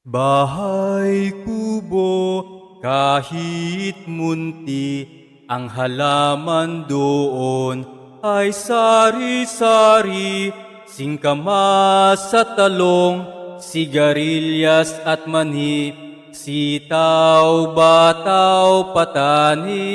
Bahay kubo kahit munti, ang halaman doon ay sari-sari, singkamas sa talong, sigarilyas at mani, sitaw, bataw, patani.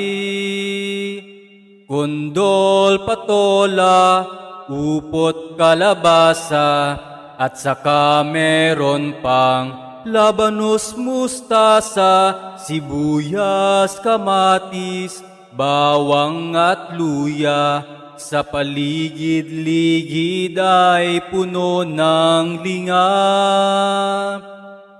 Kondol, patola, upot, kalabasa, at saka meron pang labanos, mustasa, sibuyas, kamatis, bawang at luya. Sa paligid-ligid ay puno ng lingap.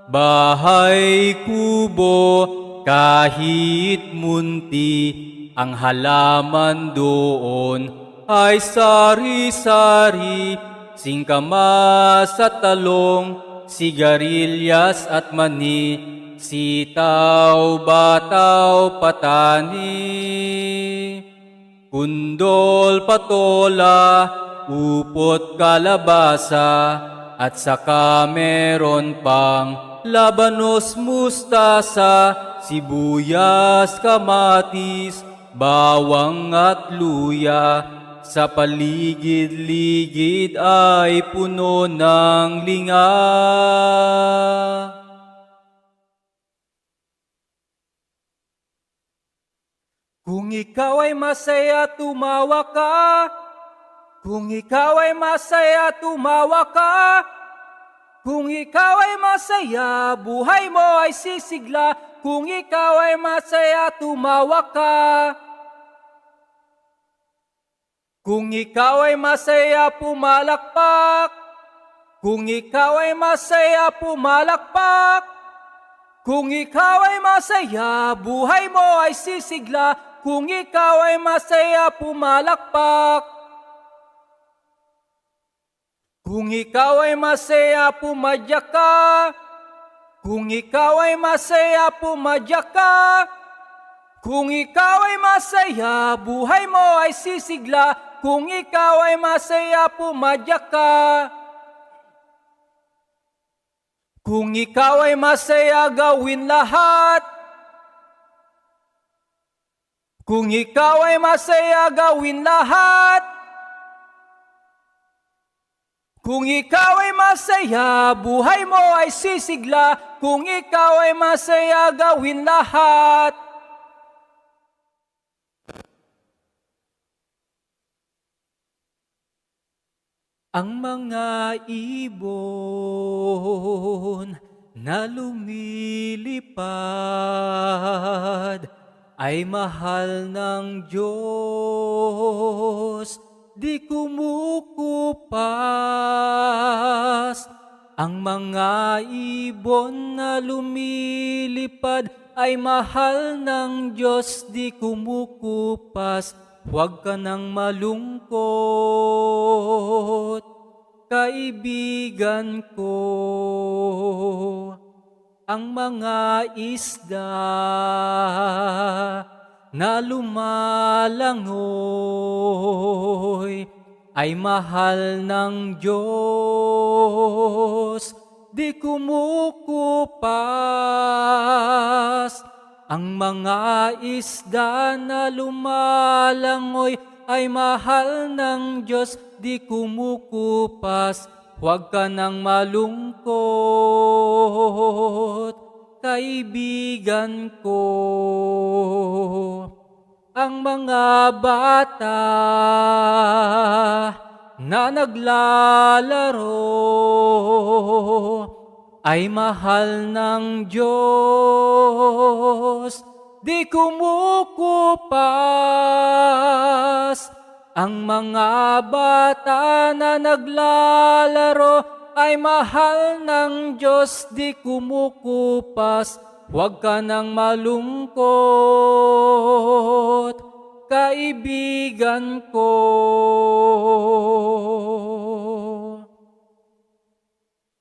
Bahay kubo kahit munti, ang halaman doon ay sari-sari, singkamas at talong, sigarilyas at mani, sitaw, bataw, patani. Kundol, patola, upot, kalabasa, at saka meron pang labanos, mustasa, sibuyas, kamatis, bawang at luya. Sa paligid-ligid ay puno ng linga. Kung ikaw ay masaya, tumawa ka. Kung ikaw ay masaya, tumawa ka. Kung ikaw ay masaya, buhay mo ay sisigla. Kung ikaw ay masaya, tumawa ka. Kung ikaw ay masaya, pumalakpak. Kung ikaw ay masaya, pumalakpak. Kung ikaw ay masaya, buhay mo ay sisigla. Kung ikaw ay masaya, pumalakpak. Kung ikaw ay masaya, pumadyak ka. Kung ikaw ay masaya, pumadyak ka. Kung ikaw ay masaya, buhay mo ay sisigla. Kung ikaw ay masaya, pumadyak ka. Kung ikaw ay masaya, gawin lahat. Kung ikaw ay masaya, gawin lahat. Kung ikaw ay masaya, buhay mo ay sisigla. Kung ikaw ay masaya, gawin lahat. Ang mga ibon na lumilipad ay mahal ng Diyos, di kumukupas. Ang mga ibon na lumilipad ay mahal ng Diyos, di kumukupas. Huwag ka nang malungkot, kaibigan ko. Ang mga isda na lumalangoy ay mahal ng Diyos, di kumukupas. Ang mga isda na lumalangoy ay mahal ng Diyos, di kumukupas. Huwag ka nang malungkot, kaibigan ko. Ang mga bata na naglalaro ay mahal ng Diyos, di kumukupas. Ang mga bata na naglalaro ay mahal ng Diyos, di kumukupas. Huwag ka nang malungkot, kaibigan ko.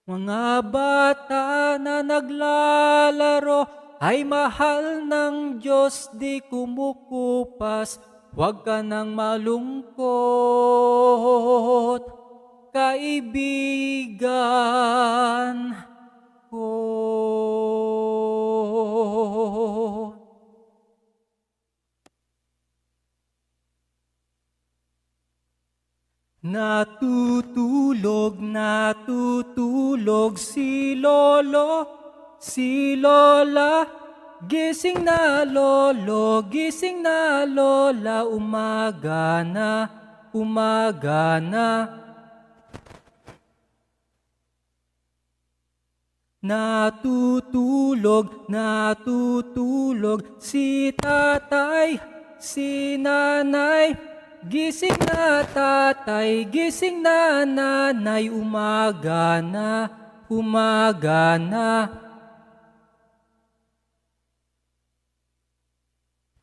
Mga bata na naglalaro ay mahal ng Diyos, di kumukupas. Huwag ka nang malungkot, kaibigan ko. Natutulog, natutulog si lolo, si lola. Gising na lolo, gising na lola, umaga na, umaga na. Natutulog, natutulog si tatay, si nanay. Gising na tatay, gising na nanay, umaga na, umaga na.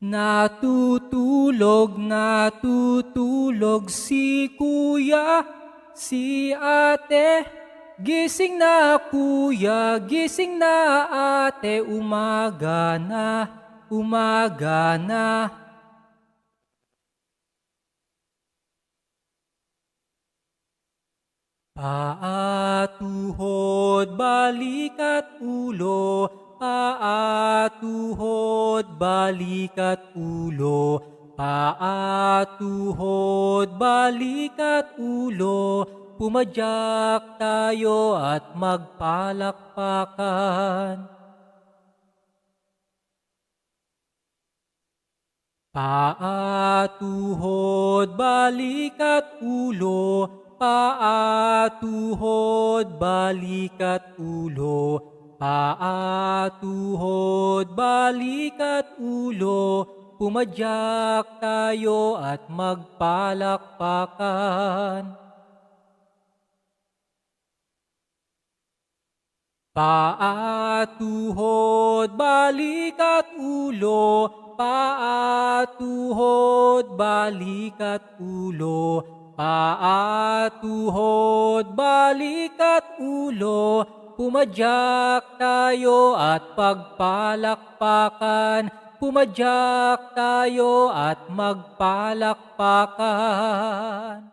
Natutulog, natutulog si kuya, si ate. Gising na kuya, gising na ate, umaga na, umaga na. Paa, tuhod, balik at ulo. Paa, tuhod, balik at ulo. Paa, tuhod, balik at ulo. Pumadyak tayo at magpalakpakan. Paa, tuhod, balik at ulo. Paa, tuhod, balik at ulo. Paa, tuhod, balik at ulo. Pumadyak tayo at magpalakpakan. Paa, tuhod, balik at ulo. Paa, tuhod, balik at ulo. Paa, tuhod, balik at ulo. Pumadyak tayo at pagpalakpakan. Pumadyak tayo at magpalakpakan.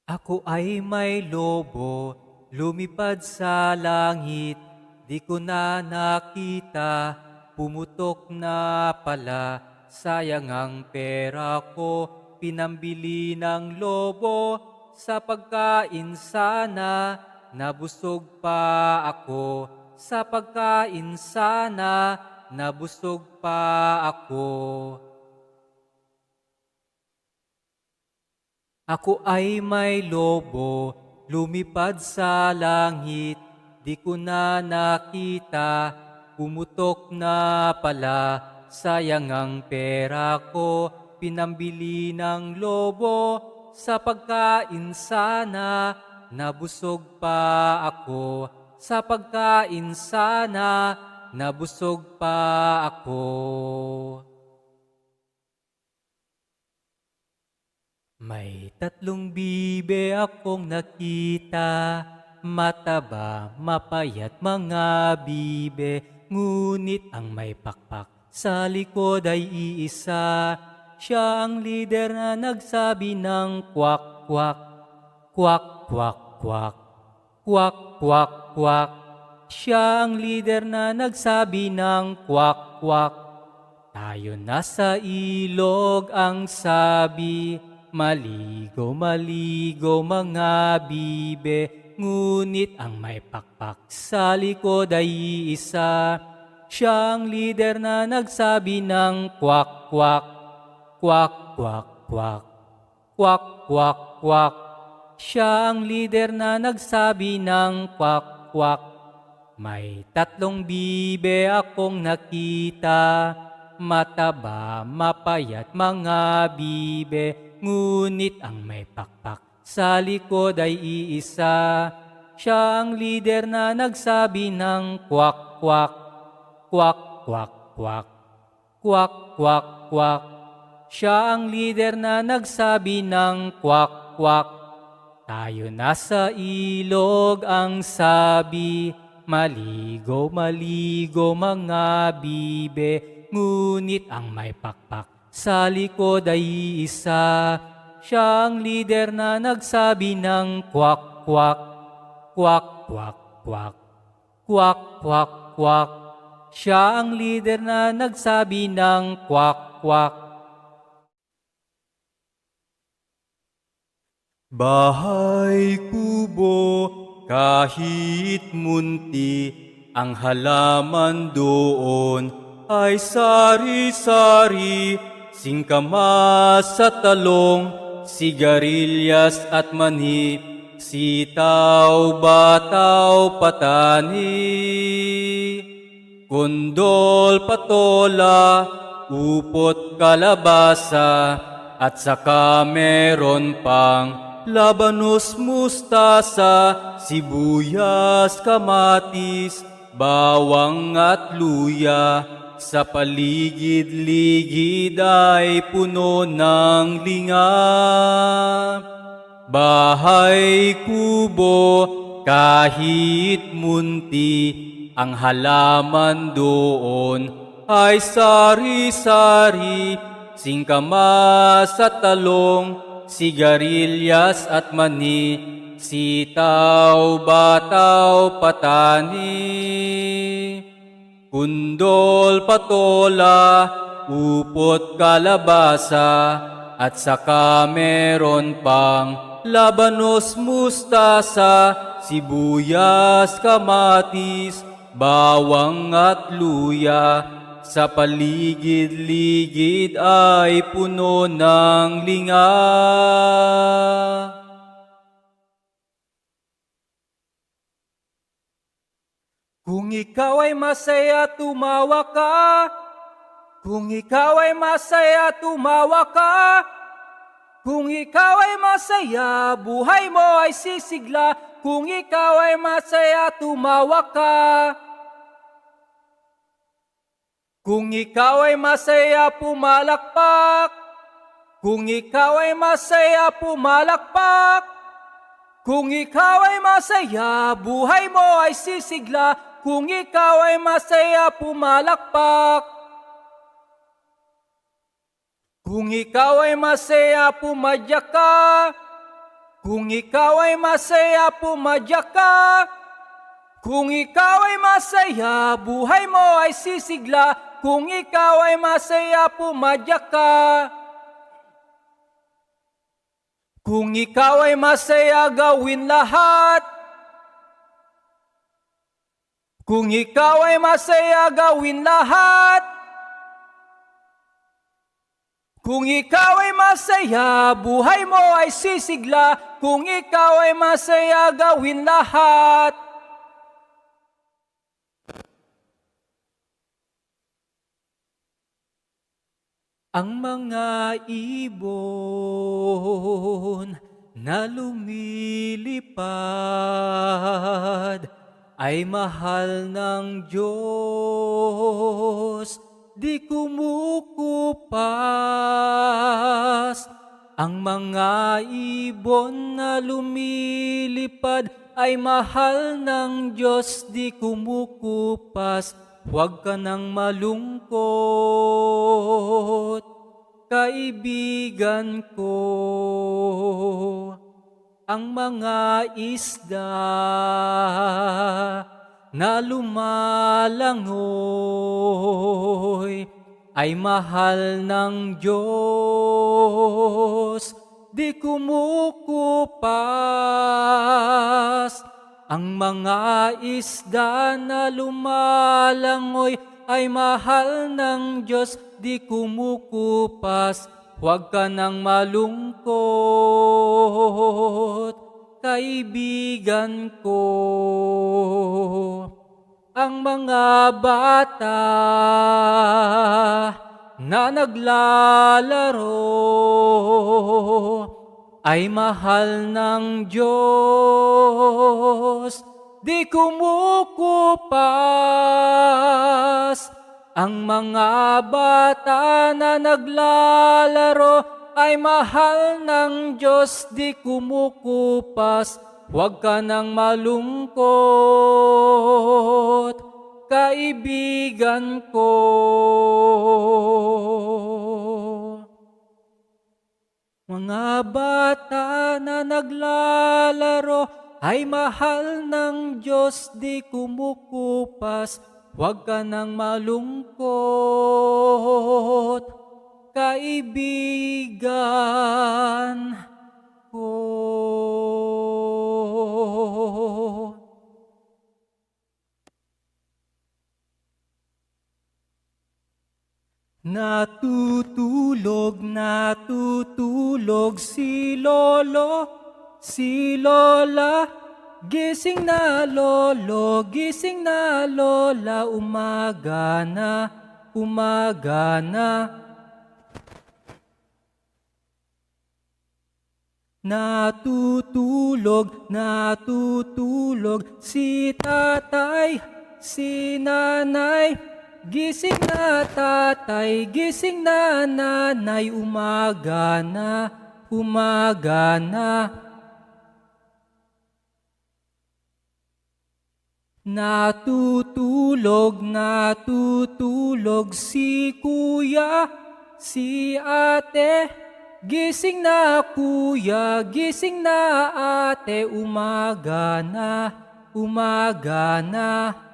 Ako ay may lobo, lumipad sa langit. Di ko na nakita, pumutok na pala. Sayang ang pera ko, pinambili ng lobo. Sa pagkain sana, nabusog pa ako. Sa pagkain sana, nabusog pa ako. Ako ay may lobo, lumipad sa langit. Di ko na nakita, pumutok na pala. Sayang ang pera ko, pinambili ng lobo. Sa pagkain sana, nabusog pa ako. Sa pagkain sana, nabusog pa ako. May tatlong bibe akong nakita, mataba, mapayat mga bibe, ngunit ang may pakpak sa likod ay iisa. Siya ang lider na nagsabi ng kwak kwak, kwak kwak kwak, kwak kwak kwak. Siya ang lider na nagsabi ng kwak kwak. Tayo nasa ilog ang sabi, maligo, maligo mga bibe, ngunit ang may pakpak sa likod ay isa. Siya ang lider na nagsabi ng kwak kwak, kwak kwak kwak, kwak kwak kwak. Siya ang lider na nagsabi ng kwak kwak. May tatlong bibe akong nakita, mataba, mapayat mga bibe, ngunit ang may pakpak sa likod ay iisa. Siya ang lider na nagsabi ng kwak kwak, kwak kwak kwak, kwak kwak kwak. Siya ang lider na nagsabi ng kwak kwak. Tayo nasa ilog ang sabi, maligo, maligo mga bibe, ngunit ang may pakpak sa likod ay isa. Siya ang lider na nagsabi ng kwak kwak, kwak kwak kwak, kwak kwak kwak. Siya ang lider na nagsabi ng kwak kwak. Bahay kubo kahit munti, ang halaman doon ay sari-sari, singkamas sa talong, sigarilyas at mani, sitaw, bataw, patani, kondol, patola, upot, kalabasa, at saka meron pang labanos, mustasa, sibuyas, kamatis, bawang at luya. Sa paligid-ligid ay puno ng linga. Bahay kubo kahit munti, ang halaman doon ay sari-sari, singkamas at talong, sigarilyas at mani, sitaw, bataw, patani, kundol, patola, upot, kalabasa, at saka meron pang labanos, mustasa, sibuyas, kamatis, bawang at luya. Sa paligid-ligid ay puno ng linga. Kung ikaw ay masaya, tumawa ka. Kung ikaw ay masaya, tumawa ka. Kung ikaw ay masaya, buhay mo ay sisigla. Kung ikaw ay masaya, tumawa ka. Kung ikaw ay masaya, pumalakpak. Kung ikaw ay masaya, pumalakpak. Kung ikaw ay masaya, buhay mo ay sisigla. Kung ikaw ay masaya, pumalakpak. Kung ikaw ay masaya, pumadyak ka. Kung ikaw ay masaya, pumadyak ka. Kung ikaw ay masaya, buhay mo ay sisigla. Kung ikaw ay masaya, pumadyak ka. Kung ikaw ay masaya, gawin lahat. Kung ikaw ay masaya, gawin lahat. Kung ikaw ay masaya, buhay mo ay sisigla. Kung ikaw ay masaya, gawin lahat. Ang mga ibon na lumilipad ay mahal ng Diyos, di kumukupas. Ang mga ibon na lumilipad ay mahal ng Diyos, di kumukupas. Huwag ka nang malungkot, kaibigan ko. Ang mga isda na lumalangoy ay mahal ng Diyos, di kumukupas. Ang mga isda na lumalangoy ay mahal ng Diyos, di kumukupas. Huwag ka nang malungkot, kaibigan ko. Ang mga bata na naglalaro ay mahal ng Diyos, di kumukupas. Ang mga bata na naglalaro ay mahal ng Diyos, di kumukupas. Huwag ka nang malungkot, kaibigan ko. Mga bata na naglalaro ay mahal ng Diyos, di kumukupas. Huwag ka nang malungkot, kaibigan ko. Natutulog, natutulog si lolo, si lola. Gising na lolo, gising na lola, umaga na, umaga na. Natutulog, natutulog si tatay, si nanay. Gising na tatay, gising na nanay, umaga na, umaga na. Natutulog, natutulog si kuya, si ate. Gising na kuya, gising na ate, umaga na, umaga na.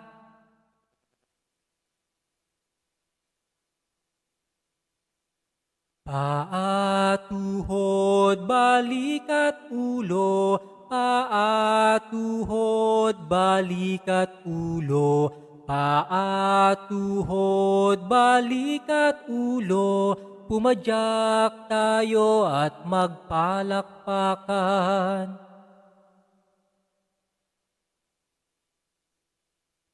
Paa, tuhod, balik at ulo. Paa, tuhod, balik at ulo. Paa, tuhod, balik at ulo. Pumadyak tayo at magpalakpakan.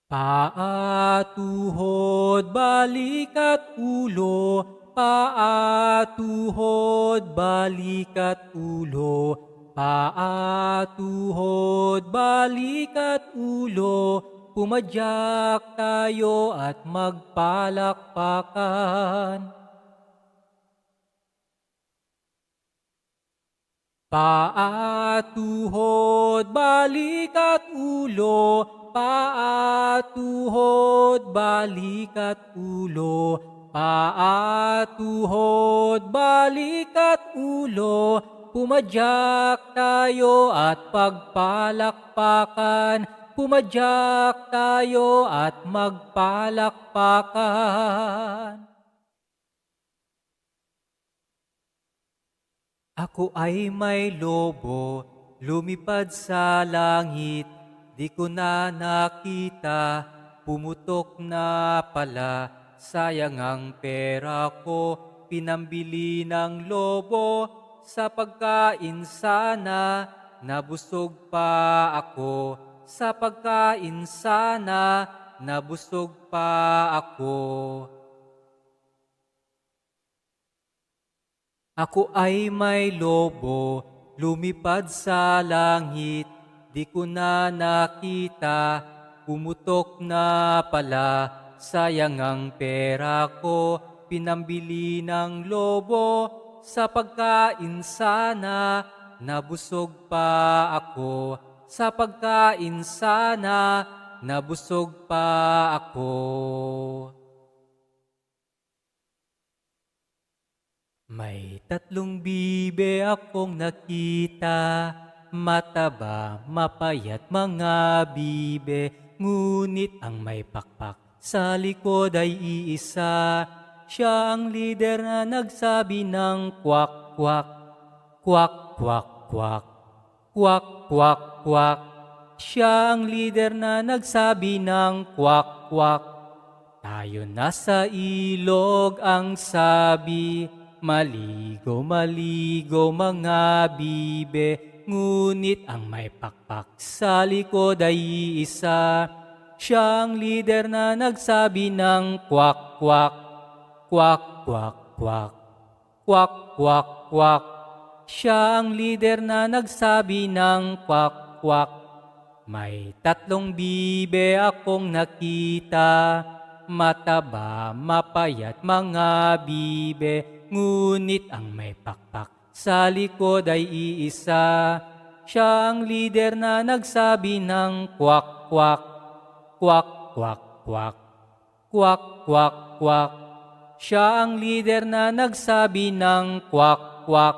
Paa, tuhod, balik at ulo. Paa, tuhod, balik at ulo. Paa, tuhod, balik at ulo. Pumadyak tayo at magpalakpakan. Paa, tuhod, balik at ulo. Paa, tuhod, balik at ulo. Paa, tuhod, balik at ulo. Pumadyak tayo at pagpalakpakan. Pumadyak tayo at magpalakpakan. Ako ay may lobo, lumipad sa langit. Di ko na nakita, pumutok na pala. Sayang ang pera ko, pinambili ng lobo. Sa pagkain sana, nabusog pa ako. Sa pagkain sana, nabusog pa ako. Ako ay may lobo, lumipad sa langit. Di ko na nakita, pumutok na pala. Sayang ang pera ko, pinambili ng lobo. Sa pagkain sana, nabusog pa ako. Sa pagkain sana, nabusog pa ako. May tatlong bibe akong nakita, mataba, mapayat mga bibe, ngunit ang may pakpak sa likod ay iisa. Siya ang lider na nagsabi ng kwak kwak, kwak kwak kwak, kwak kwak kwak. Siya ang lider na nagsabi ng kwak kwak. Tayo nasa ilog ang sabi, maligo, maligo mga bibe, ngunit ang may pakpak sa likod ay isa. Siya ang lider na nagsabi ng kwak kwak, kwak kwak kwak, kwak kwak kwak. Siya ang lider na nagsabi ng kwak kwak. May tatlong bibe akong nakita, mataba, mapayat mga bibe, ngunit ang may pakpak sa likod ay iisa. Siya ang lider na nagsabi ng kwak kwak, kwak kwak kwak, kwak kwak kwak. Siya ang lider na nagsabi ng kwak kwak.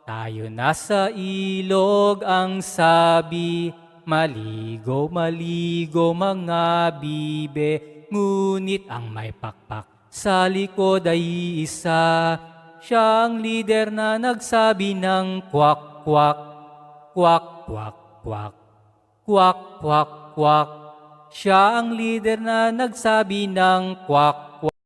Tayo nasa ilog ang sabi, maligo, maligo mga bibe, ngunit ang may pakpak sa likod ay isa. Siya ang lider na nagsabi ng kwak kwak, kwak kwak kwak, kwak kwak kwak. Siya ang lider na nagsabi ng kwak kwak.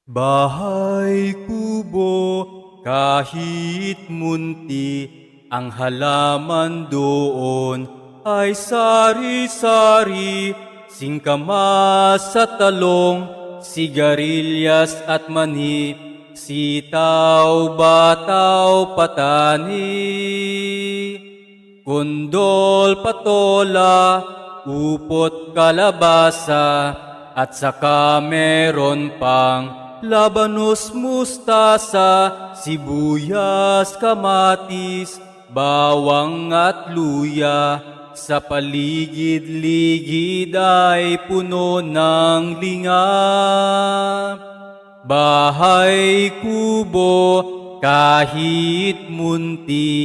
Bahay kubo kahit munti, ang halaman doon ay sari-sari, singkamas sa talong, sigarilyas at mani, sitaw, bataw, patani, kundol, patola, upot, kalabasa, at saka meron pang labanos, mustasa, sibuyas, kamatis, bawang at luya. Sa paligid-ligid ay puno ng linga. Bahay kubo kahit munti,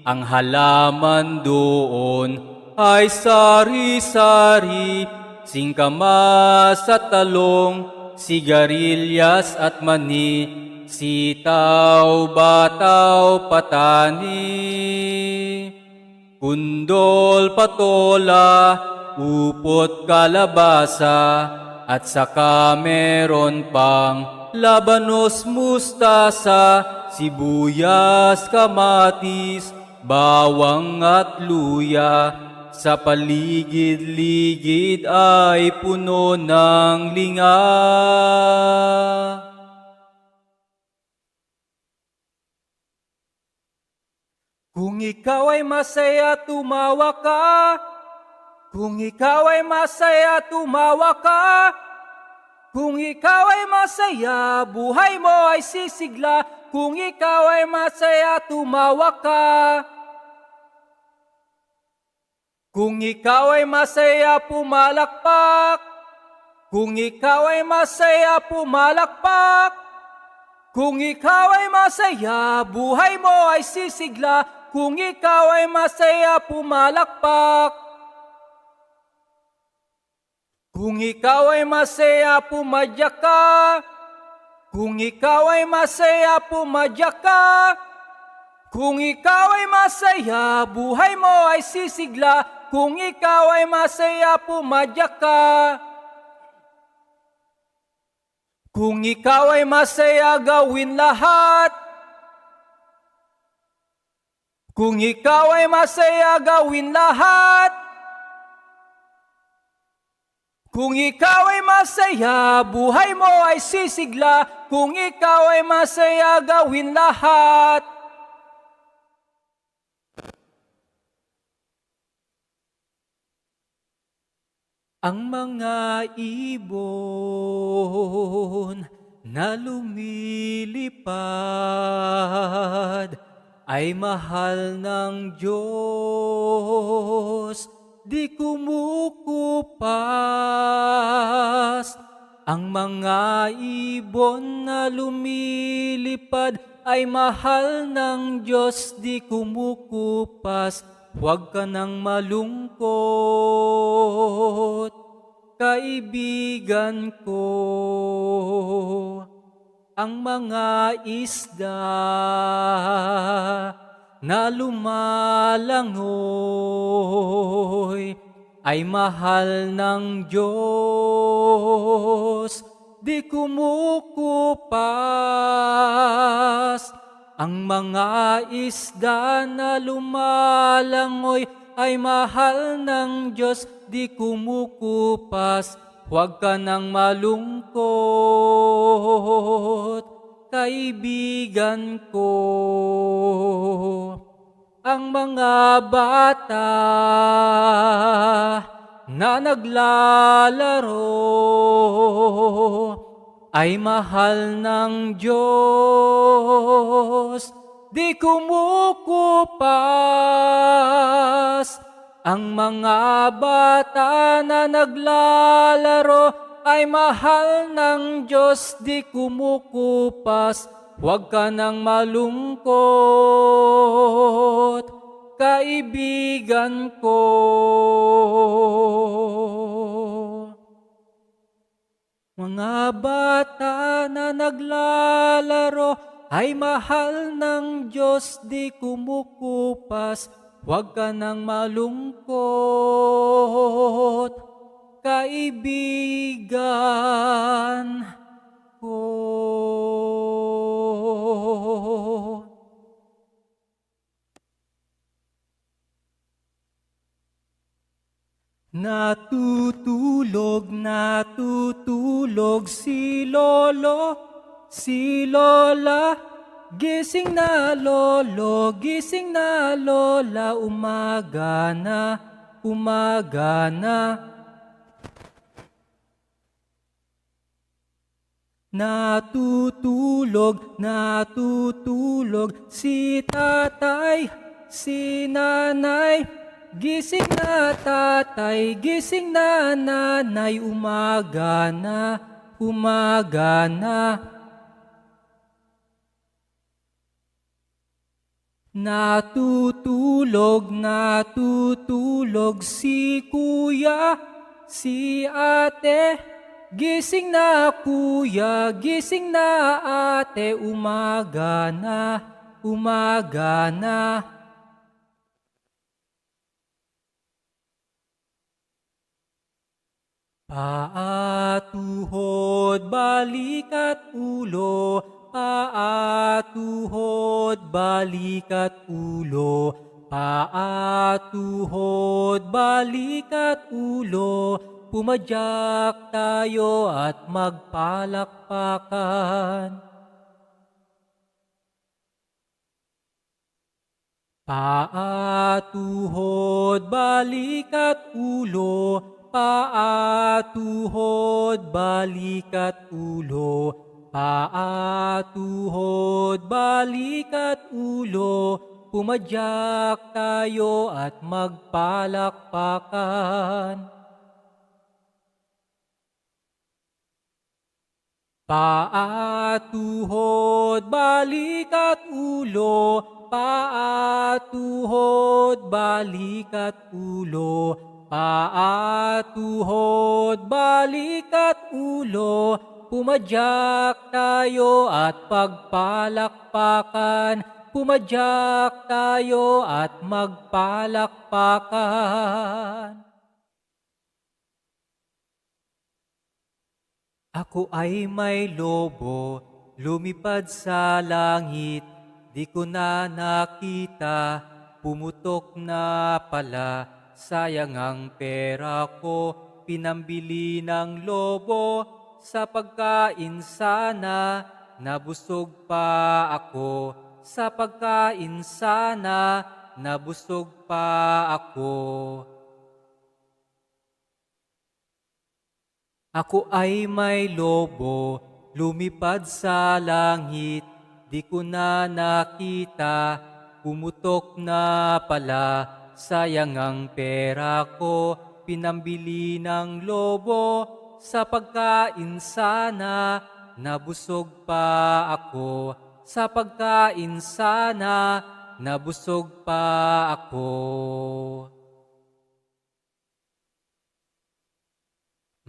ang halaman doon ay sari-sari, singkamas at talong, sigarilyas at mani, sitaw, bataw, patani, kundol, patola, upot, kalabasa, at saka meron pang labanos, mustasa, sibuyas, kamatis, bawang at luya. Sa paligid-ligid ay puno ng linga. Kung ikaw ay masaya, tumawa ka. Kung ikaw ay masaya, tumawa ka. Kung ikaw ay masaya, buhay mo ay sisigla. Kung ikaw ay masaya, tumawa ka. Kung ikaw ay masaya, pumalakpak. Kung ikaw ay masaya, pumalakpak. Kung ikaw ay masaya, buhay mo ay sisigla. Kung ikaw ay masaya, pumalakpak. Kung ikaw ay masaya, pumadyak ka. Kung ikaw ay masaya, pumadyak ka. Kung ikaw ay masaya, buhay mo ay sisigla. Kung ikaw ay masaya, pumadyak ka. Kung ikaw ay masaya, gawin lahat. Kung ikaw ay masaya, gawin lahat. Kung ikaw ay masaya, buhay mo ay sisigla. Kung ikaw ay masaya, gawin lahat. Ang mga ibon na lumilipad ay mahal ng Diyos, di kumukupas. Ang mga ibon na lumilipad ay mahal ng Diyos, di kumukupas. Huwag ka nang malungkot, kaibigan ko. Ang mga isda na lumalangoy ay mahal ng Diyos, di kumukupas. Ang mga isda na lumalangoy ay mahal ng Diyos, di kumukupas. Huwag ka nang malungkot, kaibigan ko. Ang mga bata na naglalaro ay mahal ng Diyos, di kumukupas. Ang mga bata na naglalaro ay mahal ng Diyos, di kumukupas. Huwag ka nang malungkot, kaibigan ko. Mga bata na naglalaro ay mahal ng Diyos, di kumukupas. Huwag ka nang malungkot, kaibigan ko. Natutulog, natutulog si lolo, si lola. Gising na lolo, gising na lola, umaga na, umaga na. Natutulog, natutulog si tatay, si nanay. Gising na tatay, gising na nanay, umaga na, umaga na. Natutulog, natutulog si kuya, si ate. Gising na kuya, gising na ate, umaga na, umaga na. Paa, tuhod, balik at ulo. Paa, tuhod, balik at ulo. Paa, tuhod, balik at ulo. Pumadyak tayo at magpalakpakan. Paa, tuhod, balik at ulo. Paa, tuhod, balik at ulo. Paa, tuhod, balik at ulo. Pumadyak tayo at magpalakpakan. Paa, tuhod, balik at ulo. Paa, tuhod, balik at ulo. Paa, tuhod, balik at ulo. Pumadyak tayo at pagpalakpakan. Pumadyak tayo at magpalakpakan. Ako ay may lobo, lumipad sa langit. Di ko na nakita, pumutok na pala. Sayang ang pera ko, pinambili ng lobo. Sa pagkain sana, nabusog pa ako. Sa pagkain sana, nabusog pa ako. Ako ay may lobo, lumipad sa langit. Di ko na nakita, pumutok na pala. Sayang ang pera ko, pinambili ng lobo. Sa pagkain sana, nabusog pa ako. Sa pagkain sana, nabusog pa ako.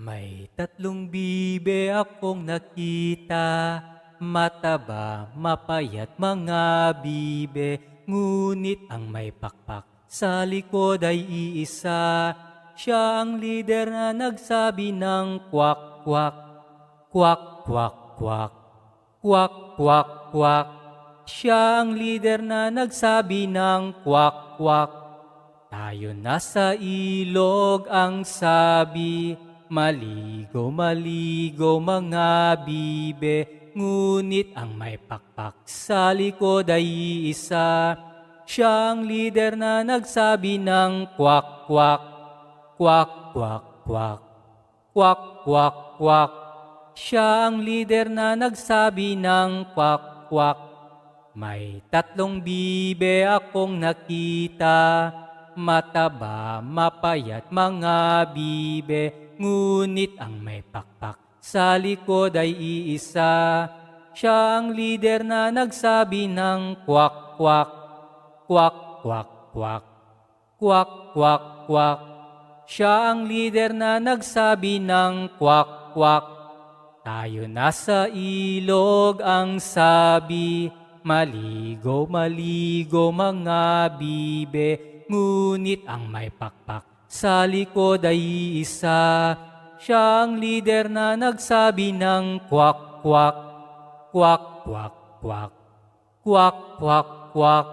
May 3 bibe akong nakita, mataba, mapayat mga bibe, ngunit ang may pakpak sa likod ay iisa. Siya ang lider na nagsabi ng kwak, kwak, kwak, kwak, kwak, kwak, kwak, kwak. Siya ang lider na nagsabi ng kwak, kwak. Tayo nasa ilog ang sabi, maligo, maligo mga bibe, ngunit ang may pakpak sa likod ay iisa. Siya ang lider na nagsabi ng kwak, kwak, kwak, kwak, kwak, kwak, kwak, kwak. Siya ang lider na nagsabi ng kwak, kwak. May 3 bibe akong nakita, mataba, mapayat mga bibe, ngunit ang may pakpak sa likod ay iisa. Siya ang lider na nagsabi ng kwak, kwak, kwak, kwak, kwak, kwak, kwak, kwak. Siya ang lider na nagsabi ng kwak, kwak. Tayo nasa ilog ang sabi, maligo, maligo mga bibe, ngunit ang may pakpak sa likod ay isa. Siya ang lider na nagsabi ng kwak, kwak, kwak, kwak, kwak, kwak, kwak, kwak.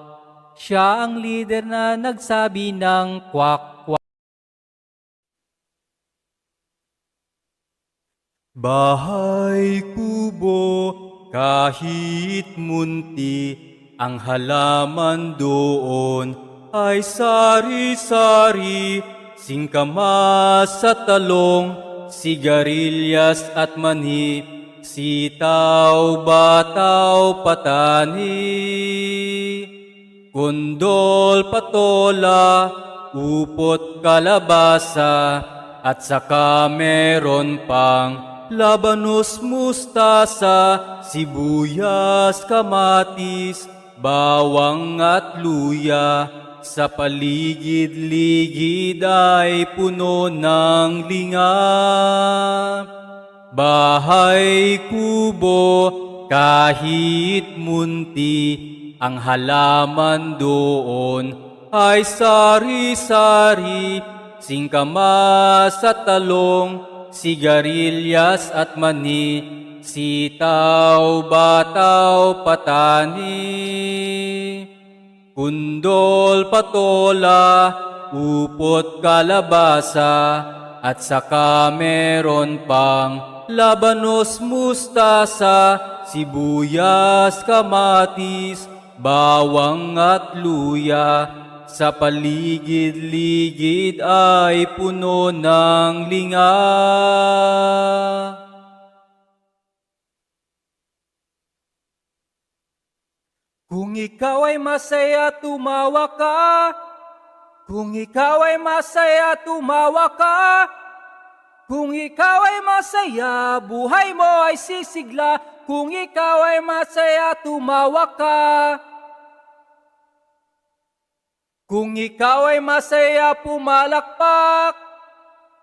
Siya ang leader na nagsabi ng kwak, kwak. Bahay kubo, kahit munti, ang halaman doon ay sari-sari, singkamas at talong, sigarilyas at mani, sitaw, bataw, patani, kundol, patola, upot, kalabasa, at saka meron pang labanos, mustasa, sibuyas, kamatis, bawang at luya. Sa paligid-ligid ay puno ng linga. Bahay kubo, kahit munti, ang halaman doon ay sari-sari, singkamas at talong, sigarilyas at mani, sitaw, bataw, patani, kundol, patola, upot, kalabasa, at saka meron pang labanos, mustasa, sibuyas, kamatis, bawang at luya. Sa paligid-ligid ay puno ng linga. Kung ikaw ay masaya, tumawa ka. Kung ikaw ay masaya, tumawa ka. Kung ikaw ay masaya, buhay mo ay sisigla. Kung ikaw ay masaya, tumawa ka. Kung ikaw ay masaya, pumalakpak.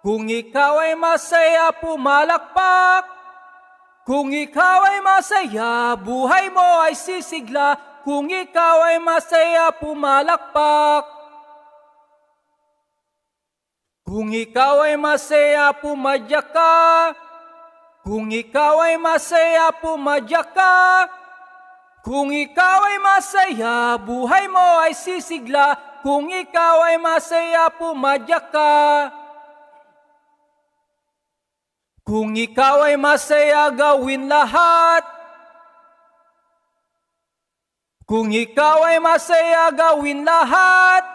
Kung ikaw ay masaya, pumalakpak. Kung ikaw ay masaya, buhay mo ay sisigla. Kung ikaw ay masaya, pumalakpak. Kung ikaw ay masaya, pumadyak ka. Kung ikaw ay masaya, pumadyak ka. Kung ikaw ay masaya, buhay mo ay sisigla. Kung ikaw ay masaya, pumadyak ka. Kung ikaw ay masaya, gawin lahat. Kung ikaw ay masaya, gawin lahat.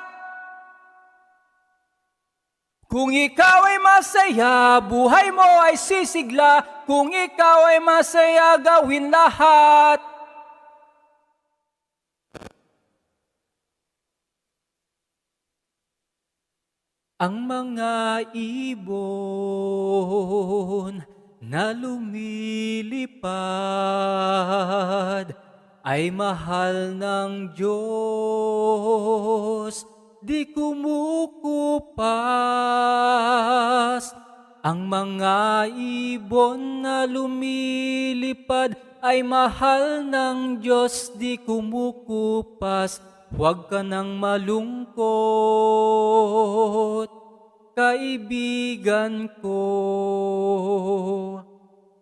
Kung ikaw ay masaya, buhay mo ay sisigla. Kung ikaw ay masaya, gawin lahat. Ang mga ibon na lumilipad ay mahal ng Diyos, di kumukupas. Ang mga ibon na lumilipad ay mahal ng Diyos, di kumukupas. Huwag ka nang malungkot, kaibigan ko.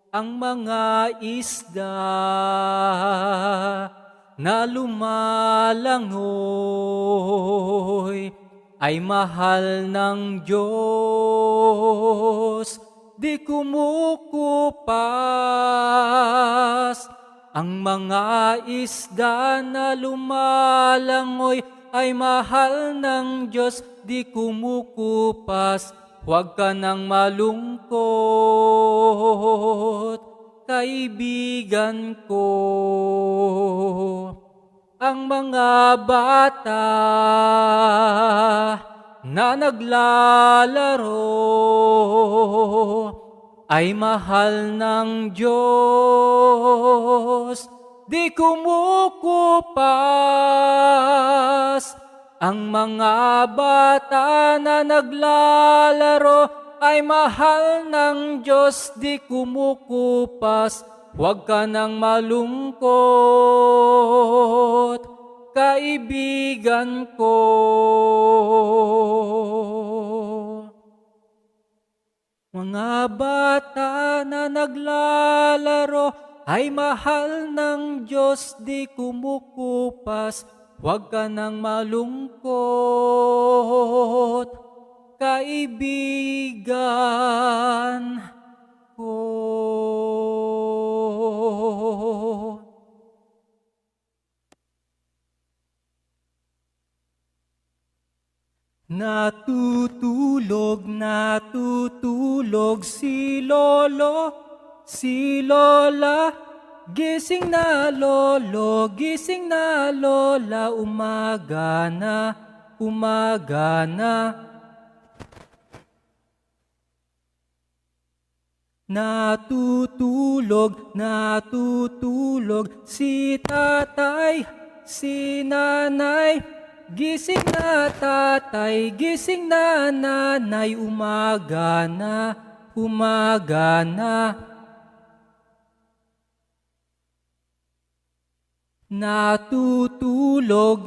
Ang mga isda na lumalangoy ay mahal ng Diyos, di kumukupas. Ang mga isda na lumalangoy ay mahal ng Diyos, di kumukupas. Huwag ka nang malungkot, kaibigan ko. Ang mga bata na naglalaro ay mahal ng Diyos, di kumukupas. Ang mga bata na naglalaro ay mahal ng Diyos, di kumukupas. Huwag ka nang malungkot, kaibigan ko. Mga bata na naglalaro ay mahal ng Diyos, di kumukupas. Huwag ka nang malungkot, kaibigan ko. Natutulog si lolo, si lola. Gising na lolo, gising na lola, umaga na, umaga na. Natutulog si tatay, si nanay. Gising na tatay, gising na nanay, umaga na, umaga na. Natutulog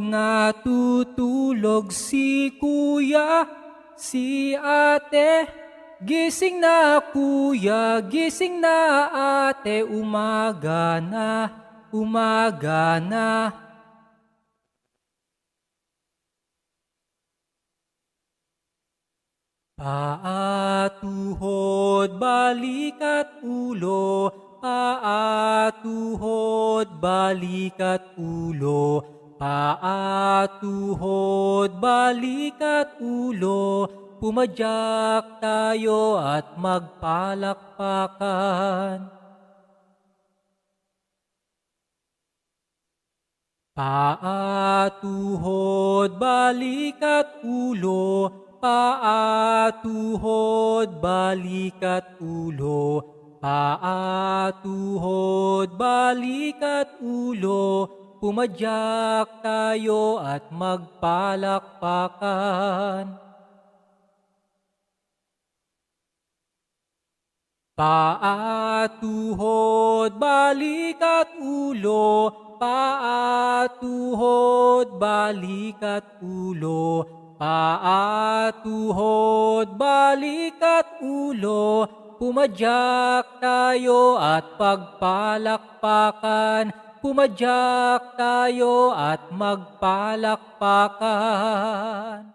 si kuya, si ate. Gising na kuya, gising na ate, umaga na, umaga na. Paa, tuhod, balik at ulo. Paa, tuhod, balik at ulo. Paa, tuhod, balik at ulo. Pumadyak tayo at magpalakpakan. Paa, tuhod, balik at ulo. Paa, tuhod, balik at ulo. Paa, tuhod, balik at ulo. Pumadyak tayo at magpalakpakan. Paa, tuhod, balik at ulo. Paa, tuhod, balik at ulo. Paa, tuhod, balik at ulo. Pumadyak tayo at pagpalakpakan. Pumadyak tayo at magpalakpakan.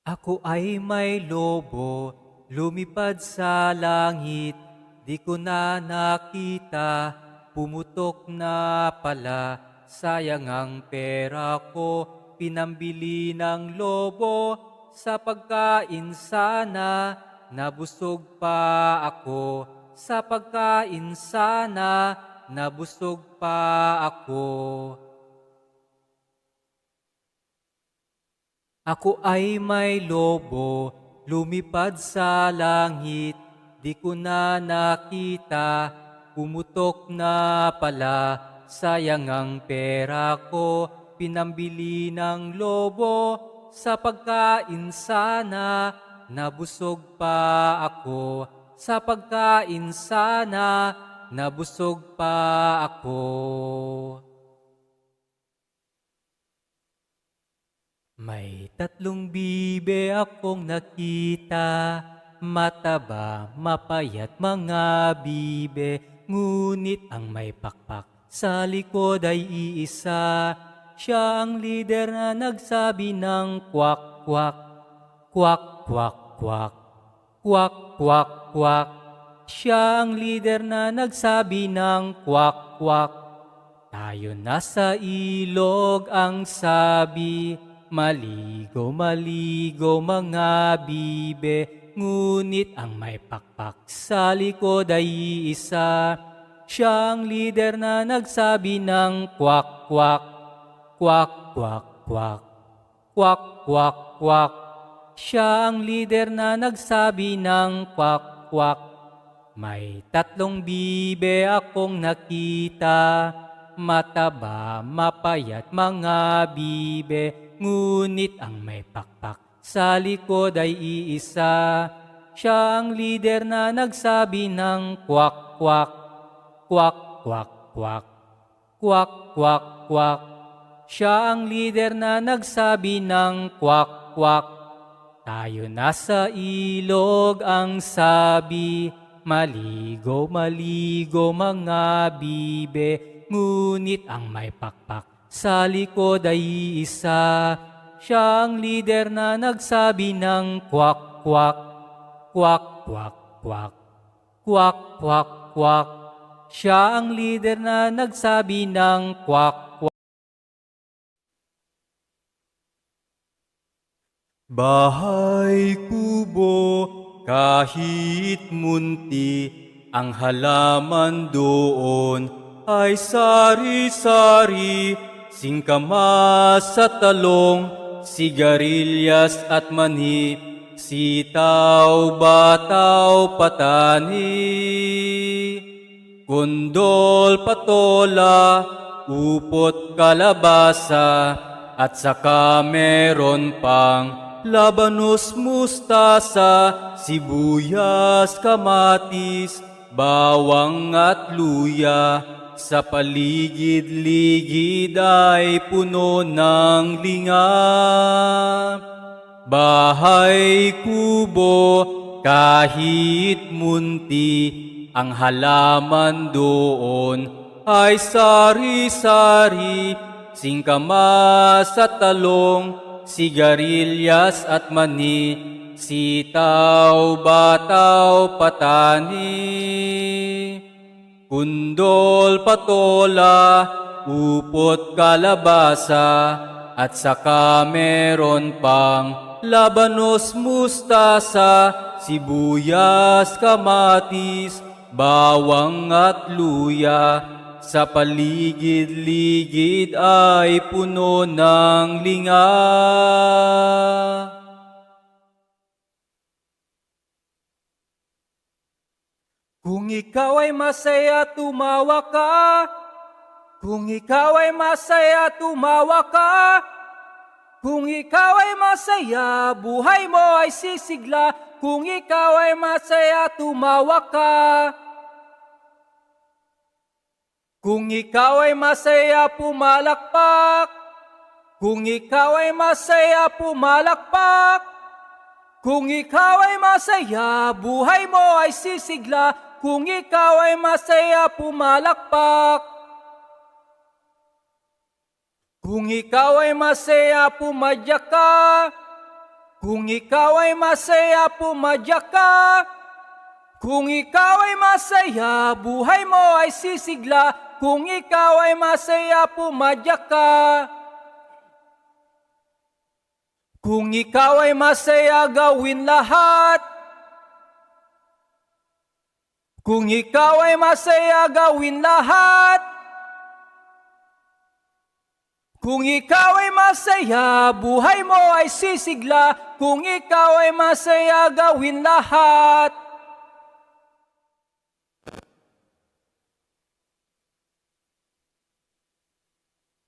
Ako ay may lobo, lumipad sa langit. Di ko na nakita, pumutok na pala. Sayang ang pera ko, pinambili ng lobo. Sa pagkain sana, nabusog pa ako. Sa pagkain sana, nabusog pa ako. Ako ay may lobo, lumipad sa langit. Di ko na nakita, pumutok na pala. Sayang ang pera ko, pinambili ng lobo. Sa pagkain sana, nabusog pa ako. Sa pagkain sana, nabusog pa ako. May 3 bibe akong nakita, mataba, mapayat mga bibe. Ngunit ang may pakpak sa likod ay iisa. Siya ang lider na nagsabi ng kwak, kwak, kwak, kwak, kwak, kwak, kwak, kwak. Siya ang lider na nagsabi ng kwak, kwak. Tayo nasa ilog ang sabi, maligo, maligo mga bibe. Ngunit ang may pakpak sa likod ay iisa. Siya ang lider na nagsabi ng kwak, kwak, kwak, kwak, kwak, kwak, kwak, kwak. Siya ang lider na nagsabi ng kwak, kwak. May 3 bibe akong nakita, mataba, mapayat mga bibe. Ngunit ang may pakpak sa likod ay iisa. Siya ang lider na nagsabi ng kwak, kwak, kwak, kwak, kwak, kwak, kwak, kwak. Siya ang lider na nagsabi ng kwak, kwak. Tayo nasa ilog ang sabi, maligo, maligo mga bibe. Ngunit ang may pakpak sa likod ay isa. Siya ang lider na nagsabi ng kwak, kwak, kwak, kwak, kwak, kwak, kwak, kwak. Siya ang lider na nagsabi ng kwak, kwak. Bahay kubo, kahit munti, ang halaman doon ay sari-sari, singkamas at talong, sigarilyas at mani, sitaw, bataw, patani, kundol, patola, upot, kalabasa, at saka meron pang labanos, mustasa, sibuyas, kamatis, bawang at luya. Sa paligid-ligid ay puno ng linga. Bahay kubo, kahit munti, ang halaman doon ay sari-sari, singkamas at talong, sigarilyas at mani, sitaw, bataw, patani, kundol, patola, upot, kalabasa, at saka meron pang labanos, mustasa, sibuyas, kamatis, bawang at luya. Sa paligid-ligid ay puno ng linga. Kung ikaw ay masaya, tumawa ka. Kung ikaw ay masaya, tumawa ka. Kung ikaw ay masaya, buhay mo ay sisigla. Kung ikaw ay masaya, tumawa ka. Kung ikaw ay masaya, pumalakpak. Kung ikaw ay masaya, pumalakpak. Kung ikaw ay masaya, buhay mo ay sisigla. Kung ikaw ay masaya, pumalakpak. Kung ikaw ay masaya, pumadyak ka. Kung ikaw ay masaya, pumadyak ka. Kung ikaw ay masaya, buhay mo ay sisigla. Kung ikaw ay masaya, pumadyak ka. Kung ikaw ay masaya, gawin lahat. Kung ikaw ay masaya, gawin lahat. Kung ikaw ay masaya, buhay mo ay sisigla. Kung ikaw ay masaya, gawin lahat.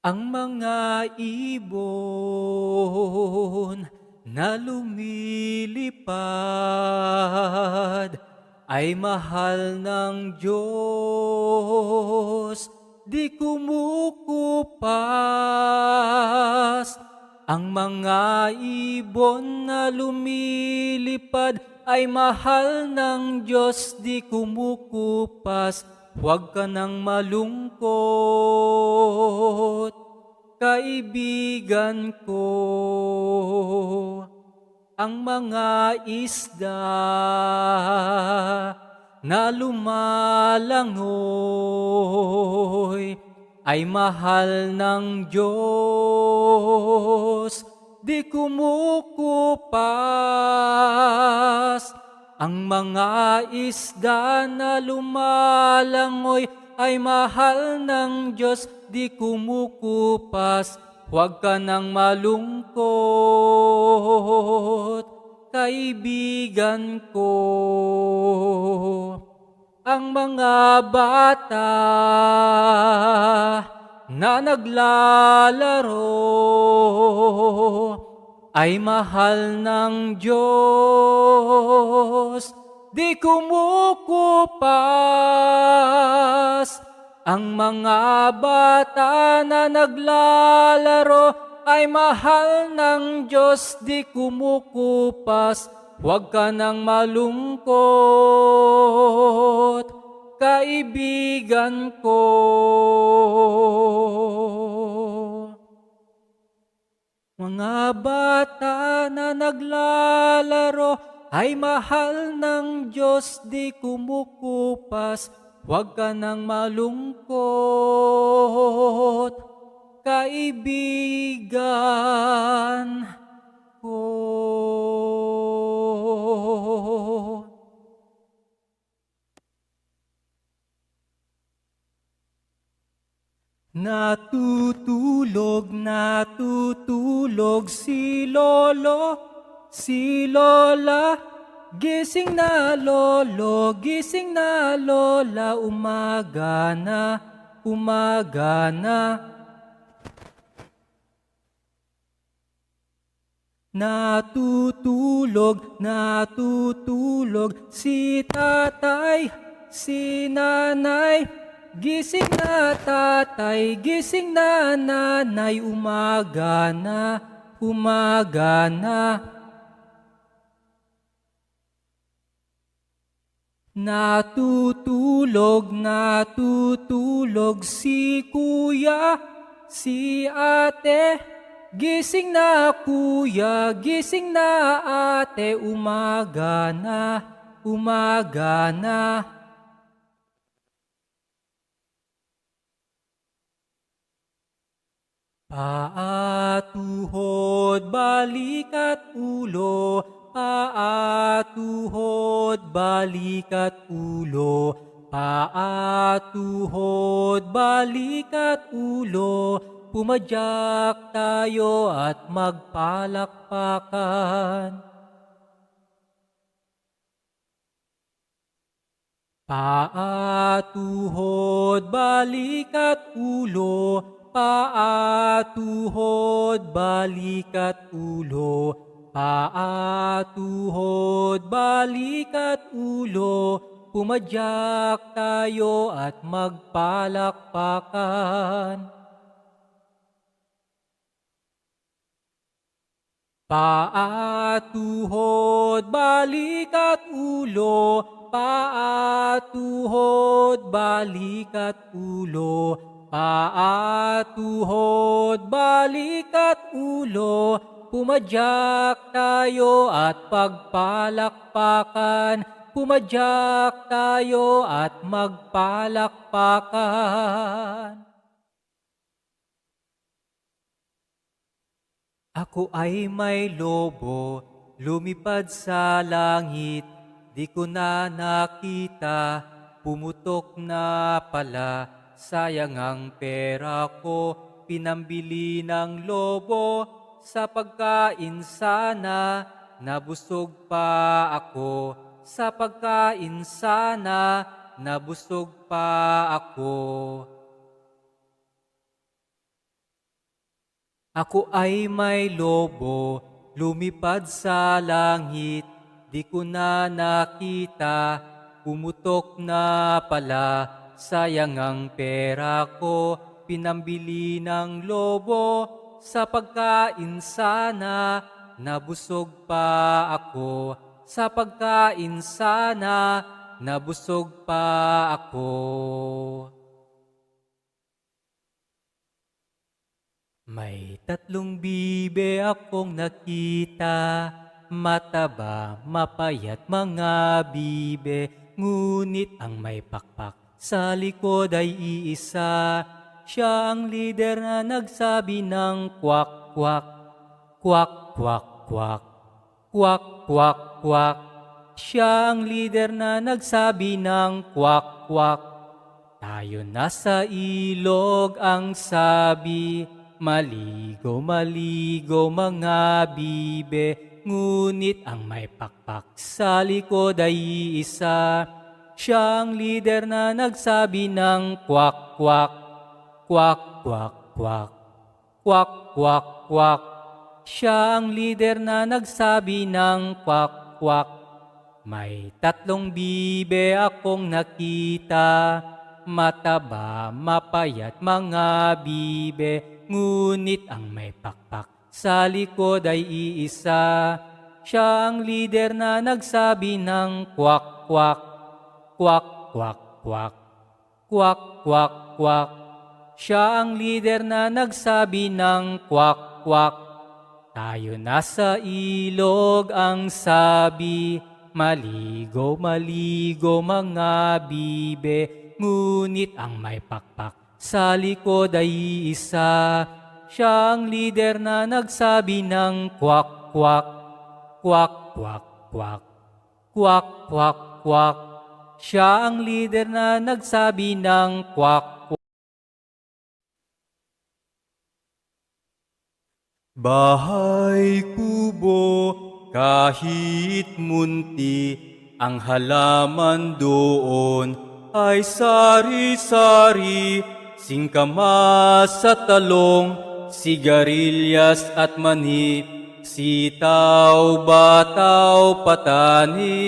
Ang mga ibon na lumilipad ay mahal ng Diyos, di kumukupas. Ang mga ibon na lumilipad ay mahal ng Diyos, di kumukupas. Huwag ka nang malungkot, kaibigan ko. Ang mga isda na lumalangoy ay mahal ng Diyos, di kumukupas. Ang mga isda na lumalangoy ay mahal ng Diyos, di kumukupas. Huwag ka nang malungkot, kaibigan ko. Ang mga bata na naglalaro ay mahal ng Diyos, di kumukupas. Ang mga bata na naglalaro ay mahal ng Diyos, di kumukupas. Huwag ka nang malungkot, kaibigan ko. Mga bata na naglalaro ay mahal ng Diyos, di kumukupas. Huwag ka nang malungkot, kaibigan ko. Natutulog si lolo, si lola. Gising na lolo, gising na lola, umaga na, umaga na. Natutulog si tatay, si nanay. Gising na tatay, gising na nanay, umaga na, umaga na. Natutulog si kuya, si ate. Gising na kuya, gising na ate, umaga na, umaga na. Paa, tuhod, balik at ulo. Paa, tuhod, balik at ulo. Paa, tuhod, balik at ulo. Pumadyak tayo at magpalakpakan. Paa, tuhod, balik at ulo. Paa, tuhod, balik at ulo. Paa, tuhod, balik at ulo. Pumadyak tayo at magpalakpakan. Paa, tuhod, balik at ulo. Paa, tuhod, balik at ulo. Paa, tuhod, balik at ulo. Pumadyak tayo at pagpalakpakan. Pumadyak tayo at magpalakpakan. Ako ay may lobo, lumipad sa langit. Di ko na nakita, pumutok na pala. Sayang ang pera ko, pinambili ng lobo. Sa pagkain sana, nabusog pa ako. Sa pagkain sana, nabusog pa ako. Ako ay may lobo, lumipad sa langit. Di ko na nakita, pumutok na pala. Sayang ang pera ko, pinambili ng lobo. Sa pagkain sana, nabusog pa ako. Sa pagkain sana, nabusog pa ako. May tatlong bibe akong nakita, mataba, mapayat mga bibe, ngunit ang may pakpak sa likod ay iisa. Siya ang lider na nagsabi ng kwak, kwak, kwak, kwak, kwak, kwak, kwak, kwak. Siya ang lider na nagsabi ng kwak, kwak. Tayo nasa ilog ang sabi, maligo, maligo mga bibe, ngunit ang may pakpak sa likod ay iisa. Siya ang lider na nagsabi ng kwak, kwak, kwak, kwak, kwak, kwak, kwak, kwak. Siya ang lider na nagsabi ng kwak, kwak. May tatlong bibe akong nakita, mataba, mapayat mga bibe, ngunit ang may pakpak sa likod ay iisa. Siya ang lider na nagsabi ng kwak kwak, kwak kwak kwak, kwak kwak kwak. Siya ang lider na nagsabi ng kwak kwak. Tayo nasa ilog ang sabi, maligo maligo mga bibe, ngunit ang may pakpak sa likod ay isa. Siya ang lider na nagsabi ng kwak kwak, kwak kwak kwak, kwak kwak kwak. Siya ang lider na nagsabi ng kwak. Bahay kubo kahit munti, ang halaman doon ay sari-sari, singkamas at talong, sigarilyas at mani, sitaw, bataw, patani,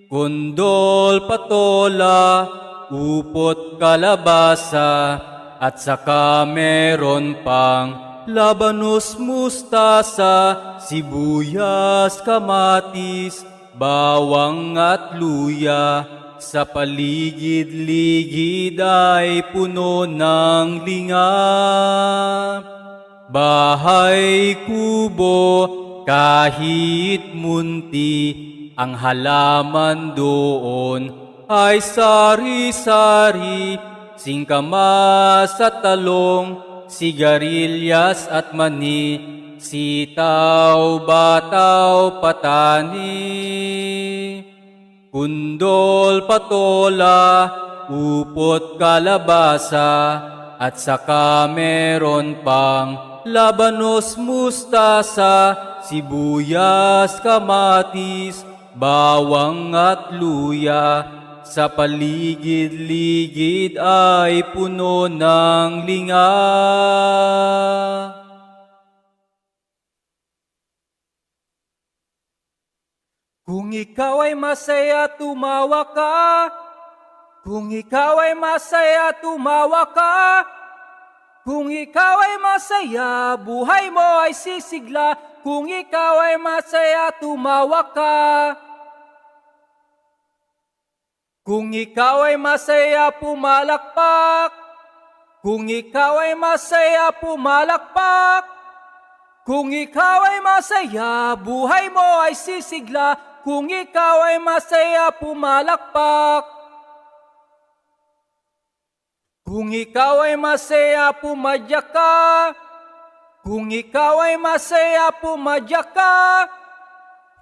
kundol, patola, upot, kalabasa, at saka meron pang labanos, mustasa, sibuyas, kamatis, bawang at luya. Sa paligid-ligid ay puno ng lingap. Bahay kubo kahit munti, ang halaman doon ay sari-sari, singkamas at talong, sigarilyas at mani, sitaw, bataw, patani, kundol, patola, upot, kalabasa, at saka meron pang labanos, mustasa, sibuyas, kamatis, bawang at luya. Sa paligid-ligid ay puno ng linga. Kung ikaw ay masaya, tumawa ka. Kung ikaw ay masaya, tumawa ka. Kung ikaw ay masaya, buhay mo ay sisigla. Kung ikaw ay masaya, tumawa ka. Kung ikaw ay masaya, pumalakpak. Kung ikaw ay masaya, pumalakpak. Kung ikaw ay masaya, buhay mo ay sisigla. Kung ikaw ay masaya, pumalakpak. Kung ikaw ay masaya, pumadyak ka. Kung ikaw ay masaya, pumadyak ka.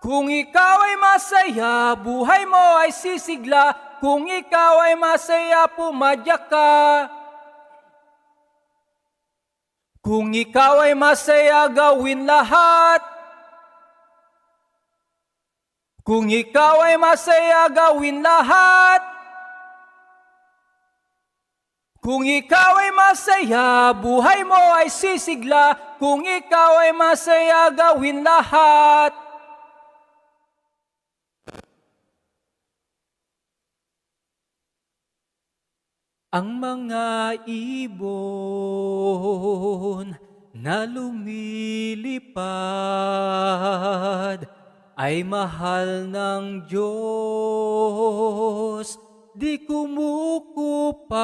Kung ikaw ay masaya, buhay mo ay sisigla. Kung ikaw ay masaya, pumadyak ka. Kung ikaw ay masaya, gawin lahat. Kung ikaw ay masaya, gawin lahat. Kung ikaw ay masaya, buhay mo ay sisigla. Kung ikaw ay masaya, gawin lahat. Ang mga ibon na lumilipad ay mahal ng Diyos, di kumukupas.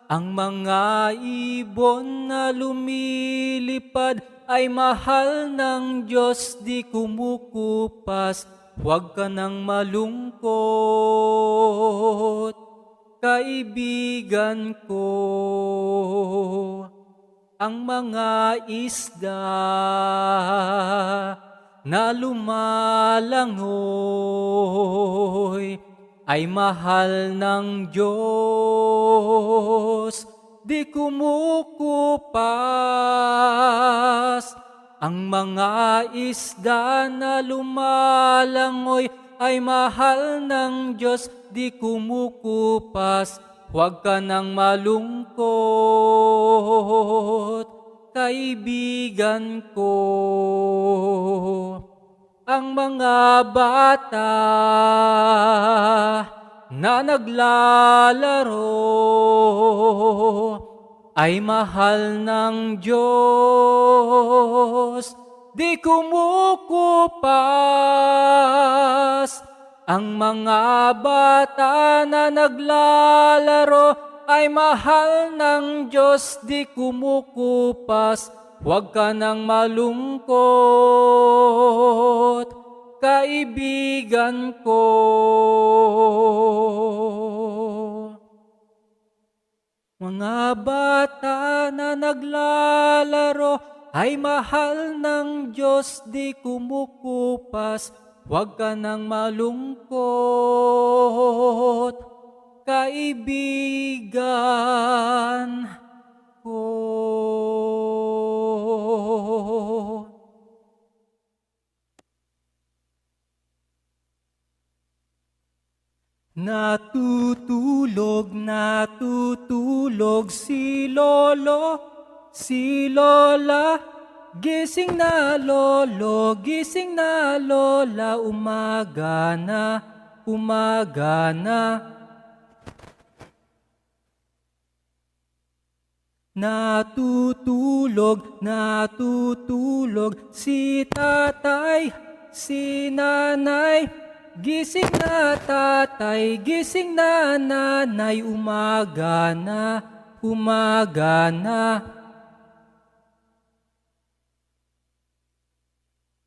Ang mga ibon na lumilipad ay mahal ng Diyos, di kumukupas. Huwag ka nang malungkot, kaibigan ko. Ang mga isda na lumalangoy ay mahal ng Diyos, di kumukupas. Ang mga isda na lumalangoy ay mahal ng Diyos, di kumukupas. Huwag ka nang malungkot, kaibigan ko. Ang mga bata na naglalaro ay mahal ng Diyos, di kumukupas. Ang mga bata na naglalaro ay mahal ng Diyos, di kumukupas. Huwag ka nang malungkot, kaibigan ko. Mga bata na naglalaro ay mahal ng Diyos, di kumukupas. Huwag ka nang malungkot, kaibigan ko. Natutulog si lolo, si lola. Gising na lolo, gising na lola, umaga na, umaga na. Natutulog si tatay, si nanay. Gising na tatay, gising na nanay, umaga na, umaga na.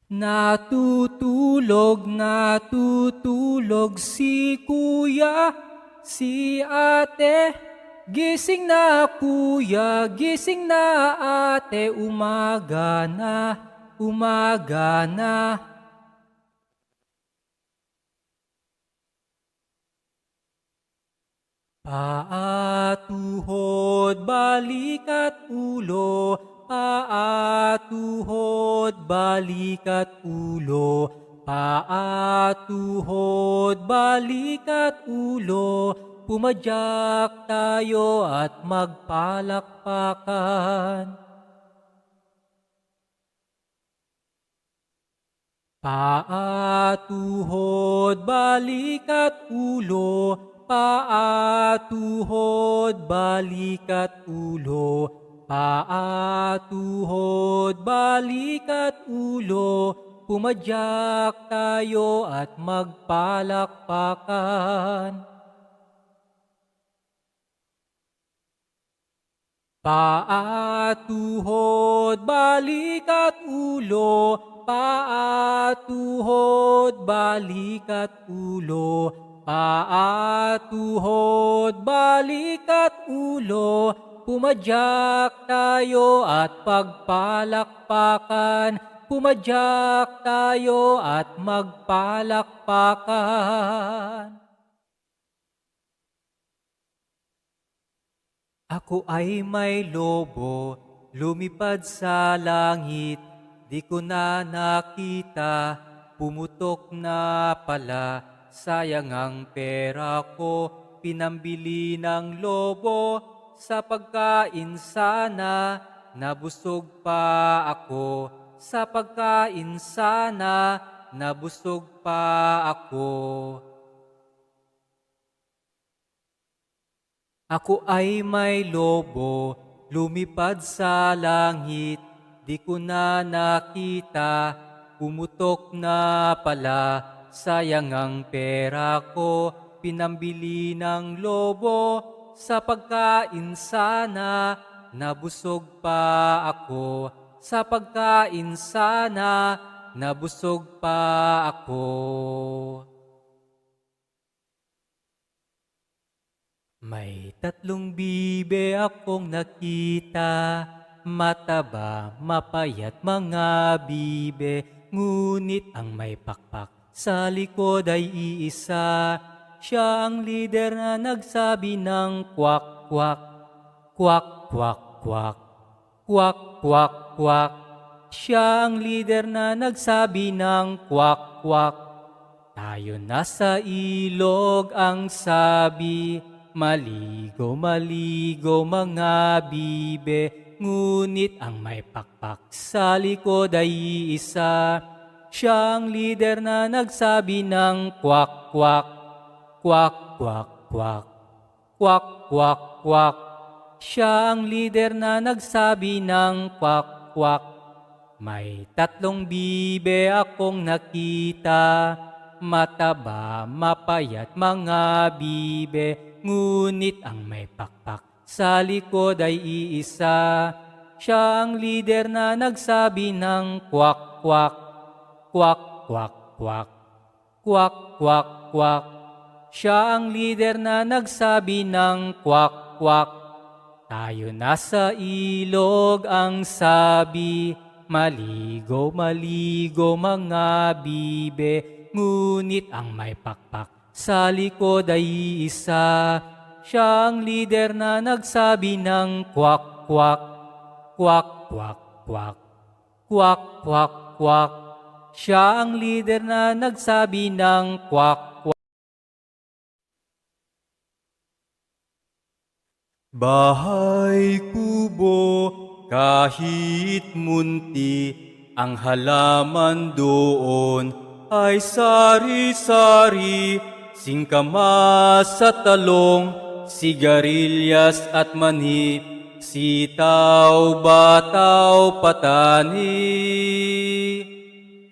Natutulog si kuya, si ate. Gising na kuya, gising na ate, umaga na, umaga na. Paa, tuhod, balik at ulo. Paa, tuhod, balik at ulo. Paa, tuhod, balik at ulo. Pumadyak tayo at magpalakpakan. Paa, tuhod, balik at ulo. Paa, tuhod, balik at ulo. Paa, tuhod, balik at ulo. Pumadyak tayo at magpalakpakan. Paa, tuhod, balik at ulo. Paa, tuhod, balik at ulo. Paa, tuhod, balik at ulo. Pumadyak tayo at pagpalakpakan. Pumadyak tayo at magpalakpakan. Ako ay may lobo, lumipad sa langit. Di ko na nakita, pumutok na pala. Sayang ang pera ko, pinambili ng lobo. Sa pagkain sana, nabusog pa ako. Sa pagkain sana, nabusog pa ako. Ako ay may lobo, lumipad sa langit. Di ko na nakita, pumutok na pala. Sayang ang pera ko, pinambili ng lobo. Sa pagkain sana, nabusog pa ako. Sa pagkain sana, nabusog pa ako. May 3 bibe akong nakita, mataba, mapayat mga bibe, ngunit ang may pakpak sa likod ay iisa. Siya ang lider na nagsabi ng kwak kwak, kwak kwak kwak, kwak kwak kwak. Siya ang lider na nagsabi ng kwak kwak. Tayo nasa ilog ang sabi, maligo maligo mga bibe, ngunit ang may pakpak sa likod ay isa. Siya ang lider na nagsabi ng kwak kwak, Kwak, kwak, kwak. Kwak, kwak, kwak. Siya ang leader na nagsabi ng kwak, kwak. May 3 bibe akong nakita, mataba, mapayat mga bibe, ngunit ang may pakpak sa likod ay iisa. Siya ang leader na nagsabi ng kwak, kwak. Kwak, kwak, kwak. Kwak, kwak, kwak. Siya ang leader na nagsabi ng kwak, kwak. Tayo nasa ilog ang sabi, maligo, maligo mga bibe, ngunit ang may pakpak sa likod ay isa. Siya ang leader na nagsabi ng kwak, kwak. Kwak, kwak, kwak. Kwak, kwak, kwak. Siya ang leader na nagsabi ng kwak, kwak. Bahay kubo, kahit munti, ang halaman doon ay sari-sari, singkamas sa talong, sigarilyas at mani, sitaw, bataw, patani,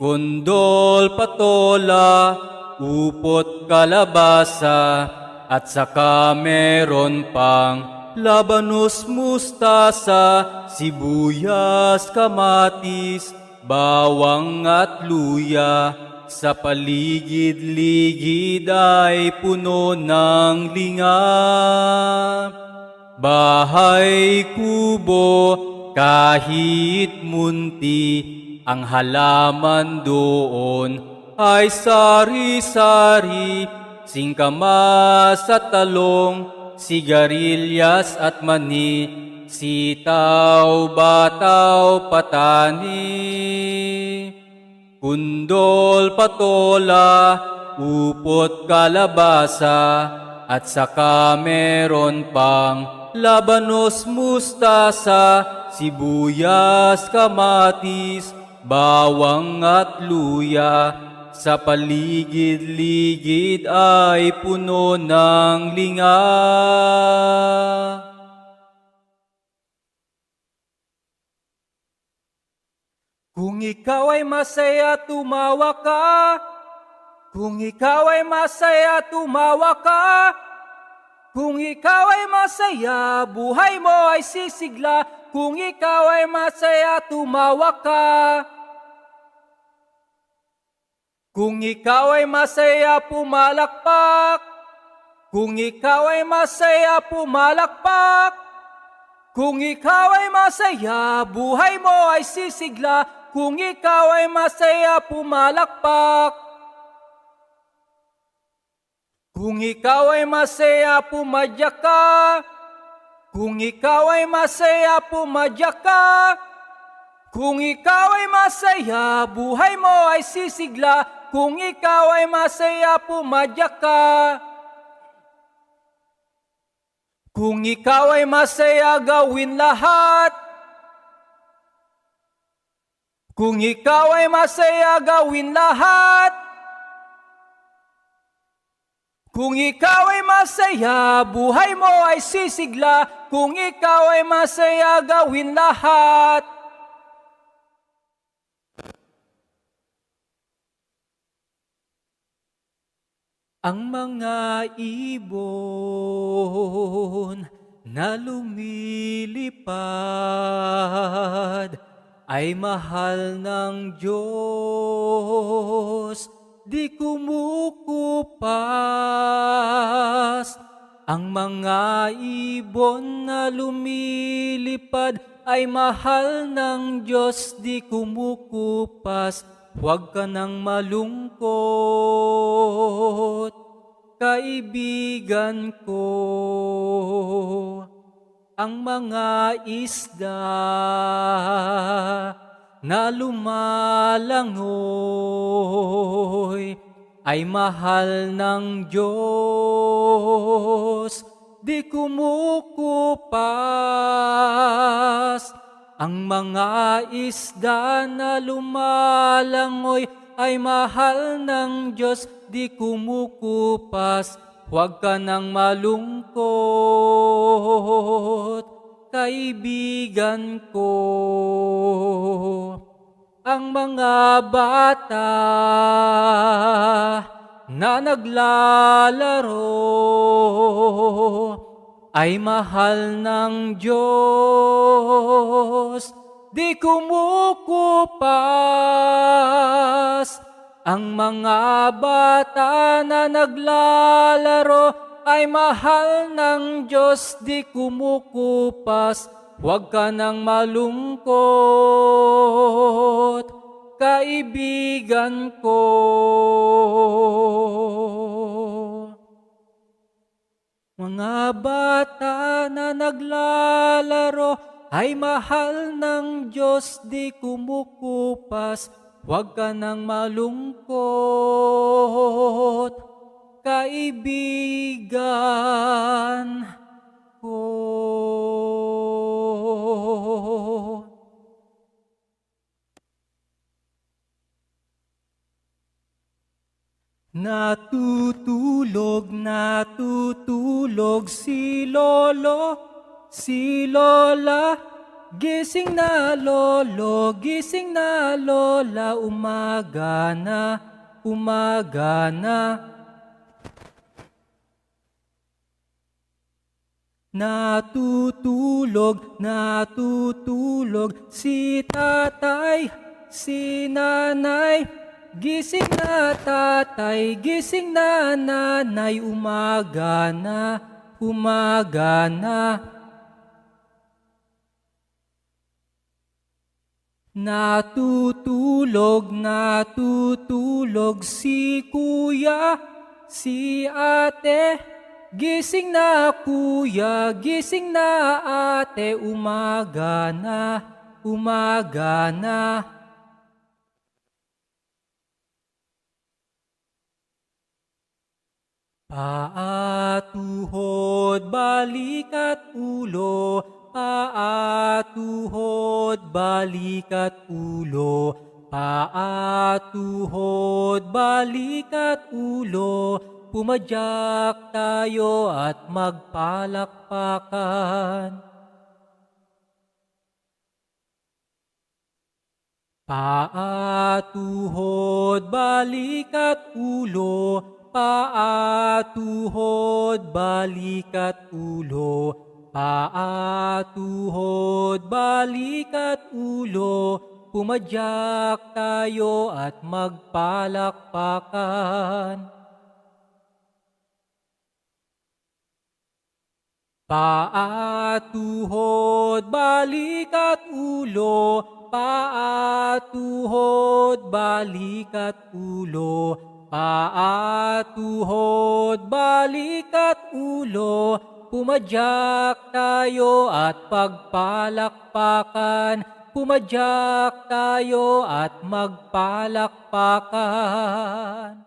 kondol, patola, upot, kalabasa, at saka meron pang labanos, mustasa, sibuyas, kamatis, bawang at luya. Sa paligid-ligid ay puno ng lingap. Bahay kubo, kahit munti, ang halaman doon ay sari-sari, singkamas at talong, sigarilyas at mani, sitaw, bataw, patani, kundol, patola, upot, kalabasa, at saka meron pang labanos, mustasa, sibuyas, kamatis, bawang at luya. Sa paligid-ligid ay puno ng linga. Kung ikaw ay masaya, tumawa ka. Kung ikaw ay masaya, tumawa ka. Kung ikaw ay masaya, buhay mo ay sisigla. Kung ikaw ay masaya, tumawa ka. Kung ikaw ay masaya, pumalakpak. Kung ikaw ay masaya, pumalakpak. Kung ikaw ay masaya, buhay mo ay sisigla. Kung ikaw ay masaya, pumalakpak. Kung ikaw ay masaya, pumadyak ka. Kung ikaw ay masaya, pumadyak ka. Kung ikaw ay masaya, buhay mo ay sisigla. Kung ikaw ay masaya, pumadyak ka. Kung ikaw ay masaya, gawin lahat. Kung ikaw ay masaya, gawin lahat. Kung ikaw ay masaya, buhay mo ay sisigla. Kung ikaw ay masaya, gawin lahat. Ang mga ibon na lumilipad ay mahal ng Diyos, di kumukupas. Ang mga ibon na lumilipad ay mahal ng Diyos, di kumukupas. Huwag ka nang malungkot, kaibigan ko. Ang mga isda na lumalangoy ay mahal ng Diyos, di kumukupas. Ang mga isda na lumalangoy ay mahal ng Diyos, di kumukupas. huwag ka nang malungkot, kaibigan ko. Ang mga bata na naglalaro ay mahal ng Diyos, di kumukupas. Ang mga bata na naglalaro ay mahal ng Diyos, di kumukupas. Huwag ka nang malungkot, kaibigan ko. Mga bata na naglalaro ay mahal ng Diyos, di kumukupas. Huwag ka nang malungkot, kaibigan ko. Natutulog si Lolo, si Lola. Gising na Lolo, gising na Lola, umaga na, umaga na. Natutulog si tatay, si nanay. Gising na tatay, gising na nanay, umaga na, umaga na. Natutulog si kuya, si ate. Gising na kuya, gising na ate, umaga na, umaga na. Paa, tuhod, balik at ulo. Paa, tuhod, balik at ulo. Paa, tuhod, balik at ulo. Pumadyak tayo at magpalakpakan. Paa, tuhod, balik at ulo. Paa, tuhod, balik at ulo. Paa, tuhod, balik at ulo. Pumadyak tayo at magpalakpakan. Paa, tuhod, balik at ulo. Paa, tuhod, balik at ulo. Paa, tuhod, balik at ulo. Pumadyak tayo at pagpalakpakan. Pumadyak tayo at magpalakpakan.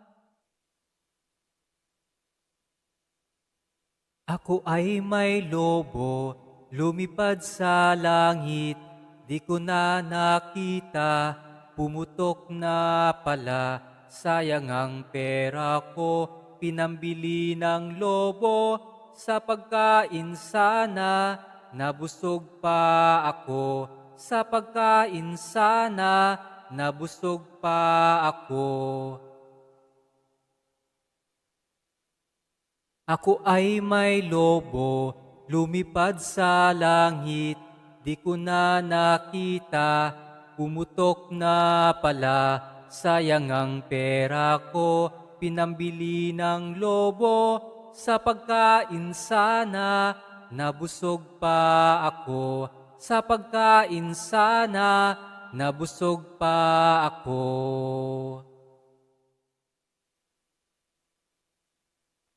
Ako ay may lobo, lumipad sa langit, di ko na nakita, pumutok na pala, sayang ang pera ko, pinambili ng lobo, sa pagkain sana, nabusog pa ako, sa pagkain sana, nabusog pa ako. Ako ay may lobo, lumipad sa langit, di ko na nakita, pumutok na pala, sayang ang pera ko, pinambili ng lobo, sa pagkain sana, nabusog pa ako, sa pagkain sana, nabusog pa ako.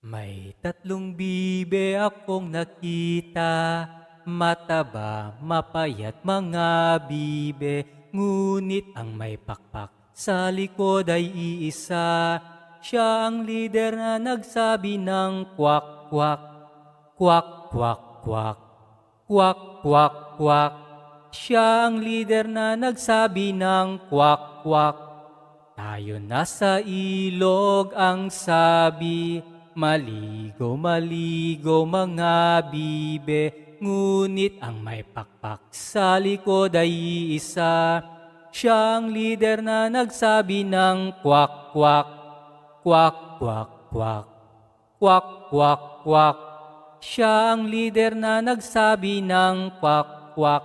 May 3 bibe akong nakita, mataba, mapayat mga bibe, ngunit ang may pakpak sa likod ay iisa. Siya ang lider na nagsabi ng kwak kwak, kwak kwak kwak, kwak kwak kwak. Siya ang lider na nagsabi ng kwak kwak. Tayo nasa ilog ang sabi, Maligo, maligo mga bibe, ngunit ang may pakpak sa likod ay isa. Siyang leader na nagsabi ng kwak, kwak, kwak, kwak, kwak, kwak, kwak, kwak. Siya ang leader na nagsabi ng kwak, kwak.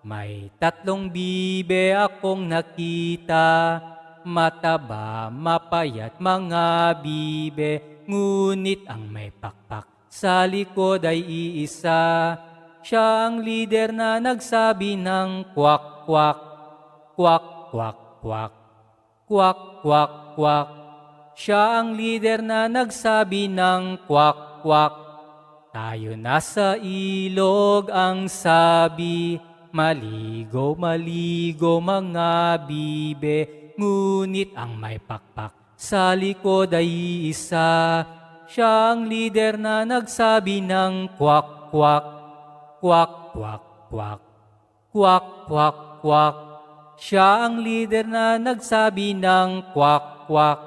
May 3 bibe akong nakita, mataba, mapayat mga bibe, ngunit ang may pakpak sa likod ay iisa. Siya ang leader na nagsabi ng kwak, kwak, kwak, kwak, kwak, kwak, kwak, kwak. Siya ang leader na nagsabi ng kwak, kwak. Tayo nasa ilog ang sabi, maligo, maligo mga bibe, ngunit ang may pakpak sa likod ay isa. Siya ang leader na nagsabi ng kwak, kwak, kwak, kwak, kwak, kwak, kwak, kwak. Siya ang leader na nagsabi ng kwak, kwak.